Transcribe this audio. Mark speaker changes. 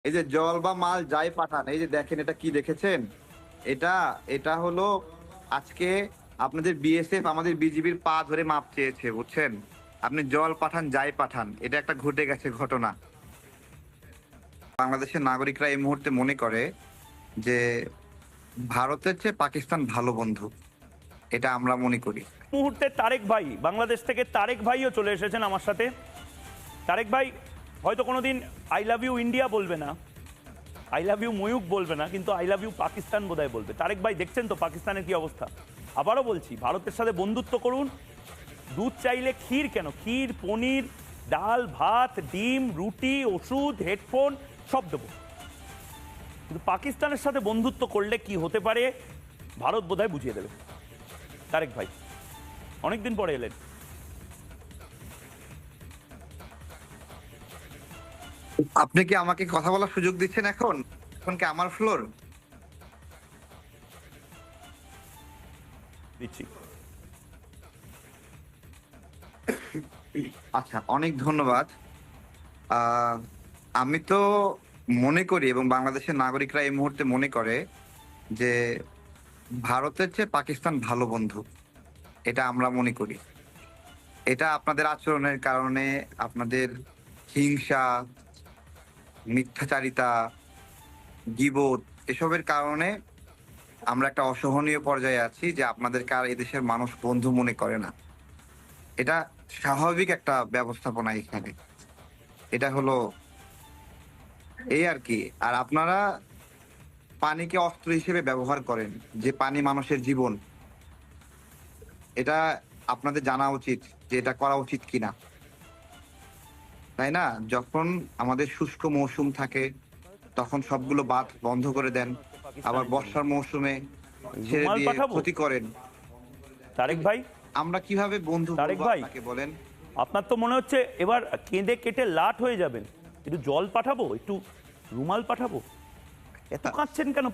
Speaker 1: এই যে জল বা মাল যাই পাঠান, এই যে দেখেন এটা কি দেখেছেন? এটা এটা হলো আজকে আপনাদের বিএসএফ আমাদের বিজিবির পা ধরে মাপ চেয়েছে, বুঝছেন? আপনি জল পাঠান যাই পাঠান, এটা একটা ঘটে গেছে ঘটনা। বাংলাদেশের নাগরিকরা এই মুহূর্তে মনে করে যে ভারতের চেয়ে পাকিস্তান ভালো বন্ধু, এটা আমরা মনে করি।
Speaker 2: মুহূর্তে তারেক ভাই, বাংলাদেশ থেকে তারেক ভাইও চলে এসেছেন আমার সাথে। তারেক ভাই হয়তো কোনোদিন আই লাভ ইউ ইন্ডিয়া বলবে না, আই লাভ ইউ ময়ূক বলবে না, কিন্তু আই লাভ ইউ পাকিস্তান বোধহয় বলবে। তারেক ভাই দেখছেন তো পাকিস্তানের কি অবস্থা। আবারও বলছি, ভারতের সাথে বন্ধুত্ব করুন। দুধ চাইলে ক্ষীর কেন, ক্ষীর, পনির, ডাল, ভাত, ডিম, রুটি, ওষুধ, হেডফোন সব দেবো। কিন্তু পাকিস্তানের সাথে বন্ধুত্ব করলে কি হতে পারে ভারত বোধহয় বুঝিয়ে দেবে। তারেক ভাই অনেকদিন পরে এলেন।
Speaker 1: আপনি কি আমাকে কথা বলার সুযোগ দিচ্ছেন? এখন এখন কি আমার ফ্লোর?
Speaker 2: দিচ্ছি।
Speaker 1: আচ্ছা, অনেক ধন্যবাদ। আহ, আমি তো মনে করি এবং বাংলাদেশের নাগরিকরা এই মুহূর্তে মনে করে যে ভারতের চেয়ে পাকিস্তান ভালো বন্ধু, এটা আমরা মনে করি। এটা আপনাদের আচরণের কারণে, আপনাদের হিংসা, মিথ্যাচারিতা, গীবত, এসবের কারণে আমরা একটা অসহনীয় পর্যায়ে আছি যে আপনাদেরকে আর এদেশের মানুষ বন্ধু মনে করে না। এটা স্বাভাবিক একটা ব্যবস্থাপনা এখানে, এটা হলো এই আর কি। আর আপনারা পানিকে অস্ত্র হিসেবে ব্যবহার করেন, যে পানি মানুষের জীবন। এটা আপনাদের জানা উচিত যে এটা করা উচিত কিনা, তাই না? যখন আমাদের শুষ্ক মৌসুম থাকে তখন সবগুলো বাঁধ বন্ধ করে দেন, আবার বর্ষার মৌসুমে ছেড়ে
Speaker 2: রুমাল
Speaker 1: দিয়ে
Speaker 2: পাঠাবো
Speaker 1: ক্ষতি করেন।
Speaker 2: তারেক ভাই।
Speaker 1: আমরা কিভাবে বন্ধু
Speaker 2: তারেক
Speaker 1: বলবো
Speaker 2: ভাই,
Speaker 1: আপনাকে বলেন?
Speaker 2: আপনার তো মনে হচ্ছে এবার কেঁদে কেটে লাট হয়ে যাবেন। একটু জল পাঠাবো, একটু রুমাল পাঠাবো। এত কাঁদছেন কেন